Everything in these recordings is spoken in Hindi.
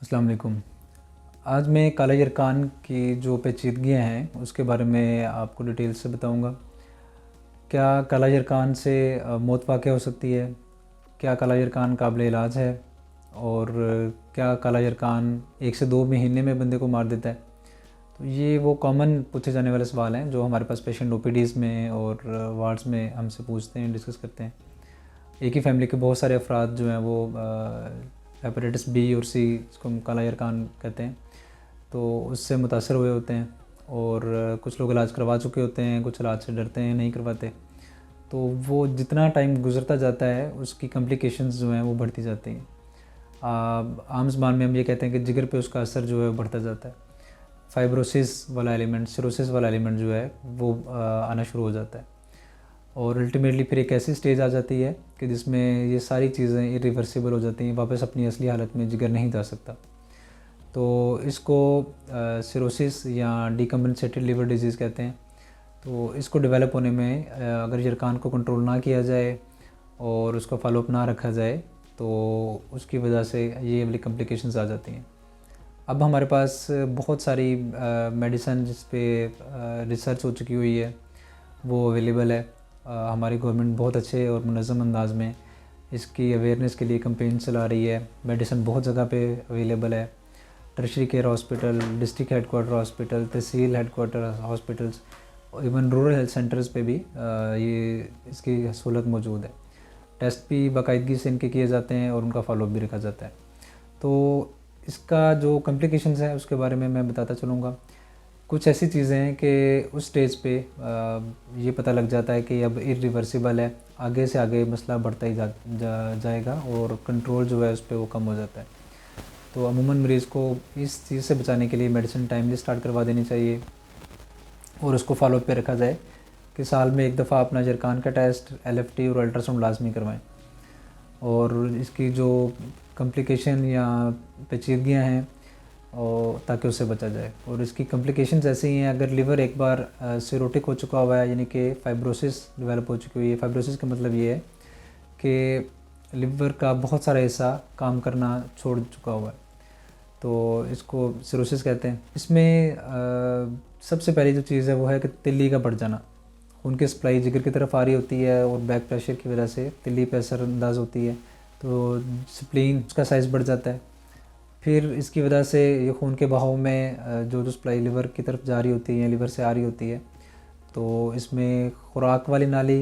अस्सलाम वालेकुम। आज मैं काला यरकान की जो पेचीदगियाँ हैं उसके बारे में आपको डिटेल से बताऊंगा। क्या काला यरकान से मौत वाक़ हो सकती है? क्या काला यरकान काबिल इलाज है? और क्या काला यरकान 1 से 2 महीने में बंदे को मार देता है? तो ये वो कॉमन पूछे जाने वाले सवाल हैं जो हमारे पास पेशेंट ओपीडीज़ में और वार्ड्स में हमसे पूछते हैं, डिस्कस करते हैं। एक ही फैमिली के बहुत सारे अफराद जो हैं वो हेपेटाइटिस बी और सी, इसको हम काला यरकान कहते हैं, तो उससे मुतासर हुए होते हैं। और कुछ लोग इलाज करवा चुके होते हैं, कुछ इलाज से डरते हैं, नहीं करवाते। तो वो जितना टाइम गुजरता जाता है उसकी कॉम्प्लिकेशंस जो हैं वो बढ़ती जाती हैं। आम ज़बान में हम ये कहते हैं कि जिगर पे उसका असर जो है वो बढ़ता जाता है। फाइब्रोसिस वाला एलिमेंट, सिरोसिस वाला एलिमेंट जो है वो आना शुरू हो जाता है। और अल्टीमेटली फिर एक ऐसी स्टेज आ जाती है कि जिसमें ये सारी चीज़ें इरिवर्सिबल हो जाती हैं, वापस अपनी असली हालत में जिगर नहीं जा सकता। तो इसको सिरोसिस या डिकम्पेंसेटेड लिवर डिजीज़ कहते हैं। तो इसको डेवलप होने में अगर यरकान को कंट्रोल ना किया जाए और उसका फॉलोअप ना रखा जाए तो उसकी वजह से ये वाली कॉम्प्लिकेशंस आ जाती हैं। अब हमारे पास बहुत सारी मेडिसिन जिस पे रिसर्च हो चुकी हुई है वो अवेलेबल है। हमारी गवर्नमेंट बहुत अच्छे और मुनज़्ज़म अंदाज में इसकी अवेयरनेस के लिए कैंपेन चला रही है। मेडिसिन बहुत जगह पे अवेलेबल है। Tertiary care hospital, district headquarter hospital, tehsil headquarter hospitals और इवन रूरल हेल्थ सेंटर्स पे भी ये इसकी सहूलत मौजूद है। टेस्ट भी बाकायदगी से इनके किए जाते हैं और उनका फॉलोअप भी रखा जाता है। तो इसका जो कॉम्प्लिकेशंस है उसके बारे में मैं बताता चलूँगा। कुछ ऐसी चीज़ें हैं कि उस स्टेज पे ये पता लग जाता है कि अब इरिवर्सिबल है, आगे से आगे मसला बढ़ता ही जाएगा और कंट्रोल जो है उस पे वो कम हो जाता है। तो अमूमन मरीज़ को इस चीज़ से बचाने के लिए मेडिसिन टाइमली स्टार्ट करवा देनी चाहिए और उसको फॉलोअप पे रखा जाए कि साल में एक दफ़ा अपना यरकान का टेस्ट, एलएफटी और अल्ट्रासाउंड लाजमी करवाएं। और इसकी जो कॉम्प्लिकेशन या पेचीदगियाँ हैं और ताकि उससे बचा जाए। और इसकी कॉम्प्लिकेशंस ऐसी ही हैं, अगर लिवर एक बार सिरोटिक हो चुका हुआ है, यानी कि फाइब्रोसिस डेवलप हो चुकी हुई है। फाइब्रोसिस का मतलब ये है कि लिवर का बहुत सारा हिस्सा काम करना छोड़ चुका हुआ है, तो इसको सिरोसिस कहते हैं। इसमें सबसे पहली जो चीज़ है वो है कि तिल्ली का बढ़ जाना। खून की सप्लाई जिगर की तरफ आ रही होती है और बैक प्रेशर की वजह से तिल्ली पे असरअंदाज होती है, तो स्प्लीन उसका साइज़ बढ़ जाता है। फिर इसकी वजह से ये खून के बहाव में जो सप्लाई लिवर की तरफ जा रही होती है या लिवर से आ रही होती है, तो इसमें खुराक वाली नाली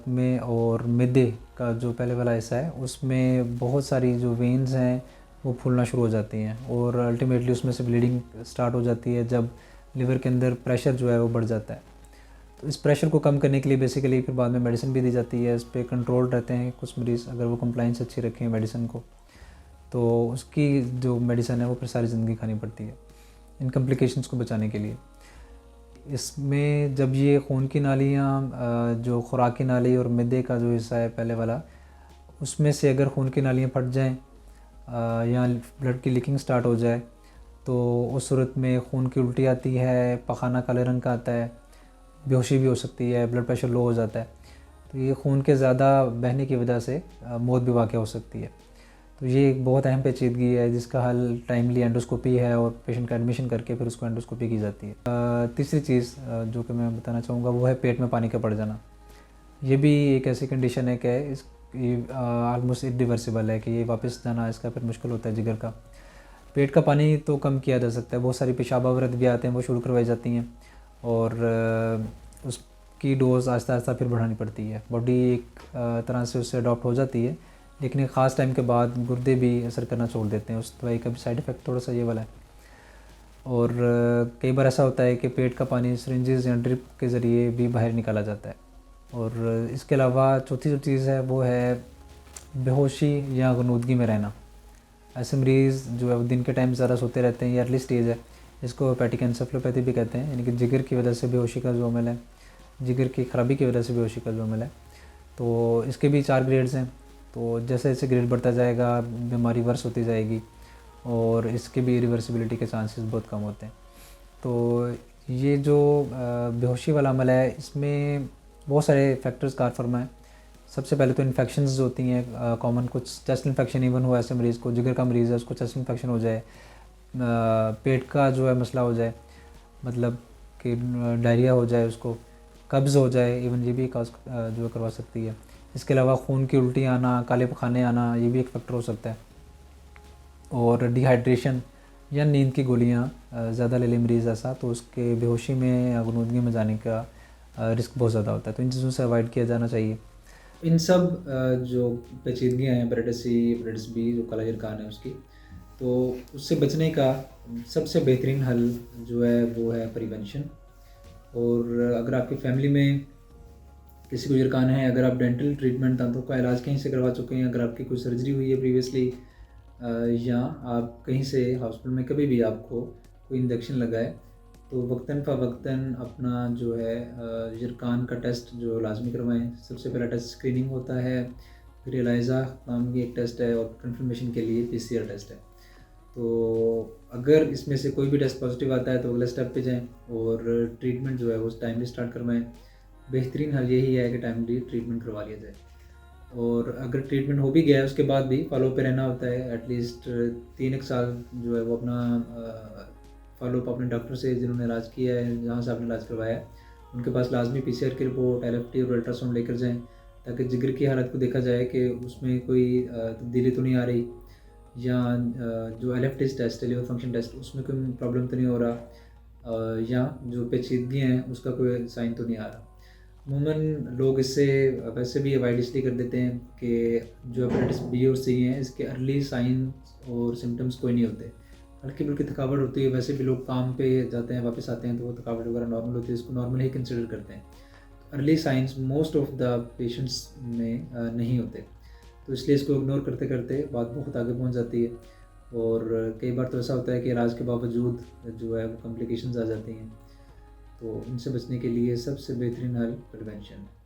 में और मिद्दे का जो पहले वाला हिस्सा है उसमें बहुत सारी जो वेन्स हैं वो फूलना शुरू हो जाती हैं और अल्टीमेटली उसमें से ब्लीडिंग स्टार्ट हो जाती है जब लिवर के अंदर प्रेशर जो है वो बढ़ जाता है। तो इस प्रेशर को कम करने के लिए बेसिकली फिर बाद में मेडिसिन भी दी जाती है। इस पर कंट्रोल रहते हैं कुछ मरीज़, अगर वो कंप्लाइंस अच्छी रखें मेडिसिन को तो उसकी जो मेडिसिन है वो फिर सारी ज़िंदगी खानी पड़ती है इन कॉम्प्लिकेशंस को बचाने के लिए। इसमें जब ये खून की नालियाँ जो खुराक की नाली और मिद्दे का जो हिस्सा है पहले वाला, उसमें से अगर खून की नालियाँ फट जाएँ या ब्लड की लीकिंग स्टार्ट हो जाए तो उस सूरत में खून की उल्टी आती है, पखाना काले रंग का आता है, बेहोशी भी हो सकती है, ब्लड प्रेशर लो हो जाता है। तो ये खून के ज़्यादा बहने की वजह से मौत भी वाक़ हो सकती है। तो ये एक बहुत अहम पेचीदगी है जिसका हल टाइमली एंडोस्कोपी है और पेशेंट का एडमिशन करके फिर उसको एंडोस्कोपी की जाती है। तीसरी चीज़ जो कि मैं बताना चाहूँगा वो है पेट में पानी का पड़ जाना। ये भी एक ऐसी कंडीशन है कि इस आलमोस्ट इरिवर्सिबल है कि ये वापस जाना इसका फिर मुश्किल होता है जिगर का। पेट का पानी तो कम किया जा सकता है, बहुत सारी पेशाबा व्रत भी आते हैं वो शुरू करवाई जाती हैं और उसकी डोज़ आहिस्ता आहिस्ता फिर बढ़ानी पड़ती है। बॉडी एक तरह से उससे अडॉप्ट हो जाती है, लेकिन एक ख़ास टाइम के बाद गुर्दे भी असर करना छोड़ देते हैं। उस दवाई का भी साइड इफ़ेक्ट थोड़ा सा ये वाला है। और कई बार ऐसा होता है कि पेट का पानी सिरिंजेस या ड्रिप के ज़रिए भी बाहर निकाला जाता है। और इसके अलावा चौथी जो चीज़ है वो है बेहोशी या गनूदगी में रहना। ऐसे मरीज़ जो है वो दिन के टाइम ज़्यादा सोते रहते हैं, ये अर्ली स्टेज है। इसको हेपेटिक एन्सेफेलोपैथी भी कहते हैं, यानी कि जिगर की वजह से बेहोशी का जो अमल है, जिगर की ख़राबी की वजह से बेहोशी का जो अमल है। तो इसके भी 4 ग्रेड्स हैं। तो जैसे जैसे ग्रेड बढ़ता जाएगा बीमारी वर्स होती जाएगी और इसके भी रिवर्सिबिलिटी के चांसेस बहुत कम होते हैं। तो ये जो बेहोशी वाला अमल है इसमें बहुत सारे फैक्टर्स कार फरमा है। सबसे पहले तो इन्फेक्शंस होती हैं कॉमन, कुछ चेस्ट इन्फेक्शन इवन हो ऐसे मरीज़ को, जिगर का मरीज़ है उसको चेस्ट इन्फेक्शन हो जाए, पेट का जो है मसला हो जाए, मतलब कि डायरिया हो जाए उसको, कब्ज़ हो जाए, इवन ये भी काज जो है करवा सकती है। इसके अलावा खून की उल्टी आना, काले पखाने आना, ये भी एक फैक्टर हो सकता है। और डिहाइड्रेशन या नींद की गोलियाँ ज़्यादा ले ले मरीज़ ऐसा, तो उसके बेहोशी में या गुनूदगी में जाने का रिस्क बहुत ज़्यादा होता है, तो इन चीज़ों से अवॉइड किया जाना चाहिए। इन सब जो पेचीदगियाँ हैं हेपेटाइटिस सी, हेपेटाइटिस बी, जो काला ज़रक़ान है उसकी, तो उससे बचने का सबसे बेहतरीन हल जो है वो है प्रिवेंशन। और अगर आपकी फैमिली में किसी को ज़रक़ान है, अगर आप डेंटल ट्रीटमेंट, दांतों का इलाज कहीं से करवा चुके हैं, अगर आपकी कोई सर्जरी हुई है प्रीवियसली, या आप कहीं से हॉस्पिटल में कभी भी आपको कोई इंजेक्शन लगा है, तो वक्तन फ़वक्तन अपना जो है ज़रक़ान का टेस्ट जो लाजमी करवाएं। सबसे पहला टेस्ट स्क्रीनिंग होता है, फिर एलाइज़ा नाम की एक टेस्ट है, और कंफर्मेशन के लिए PCR टेस्ट है। तो अगर इसमें से कोई भी टेस्ट पॉजिटिव आता है तो अगले स्टेप पे जाएं और ट्रीटमेंट जो है वो टाइमली स्टार्ट करवाएं। बेहतरीन हल यही है कि टाइमली ट्रीटमेंट करवा लिया जाए। और अगर ट्रीटमेंट हो भी गया है उसके बाद भी फॉलो पे रहना होता है, एटलीस्ट 3 साल जो है वो अपना फॉलोअप अपने डॉक्टर से जिन्होंने इलाज किया है, जहाँ से आपने इलाज करवाया है, उनके पास लाजमी PCR की रिपोर्ट, LFT और अल्ट्रासाउंड लेकर जाएँ, ताकि जिगर की हालत को देखा जाए कि उसमें कोई तब्दीली तो नहीं आ रही, या जो LFT टेस्ट है, लिवर फंक्शन टेस्ट, उसमें कोई प्रॉब्लम तो नहीं हो रहा, या जो पेचीदगी हैं उसका कोई साइन तो नहीं आ रहा। अमूमन लोग इससे वैसे भी अवॉइड इसलिए कर देते हैं कि जो हेपेटाइटिस बी और सी हैं इसके अर्ली साइन और सिम्टम्स कोई नहीं होते, हल्की फुल्की थकावट होती है, वैसे भी लोग काम पे जाते हैं वापस आते हैं तो वो थकावट वगैरह नॉर्मल होती है, इसको नॉर्मल ही कंसिडर करते हैं। Early signs most of the patients में नहीं होते, तो इसलिए इसको इग्नोर करते करते बात बहुत आगे पहुंच जाती है। और कई बार तो ऐसा होता है कि इलाज के बावजूद जो है वो कॉम्प्लिकेशंस आ जाती हैं। तो इनसे बचने के लिए सबसे बेहतरीन हल प्रिवेंशन है।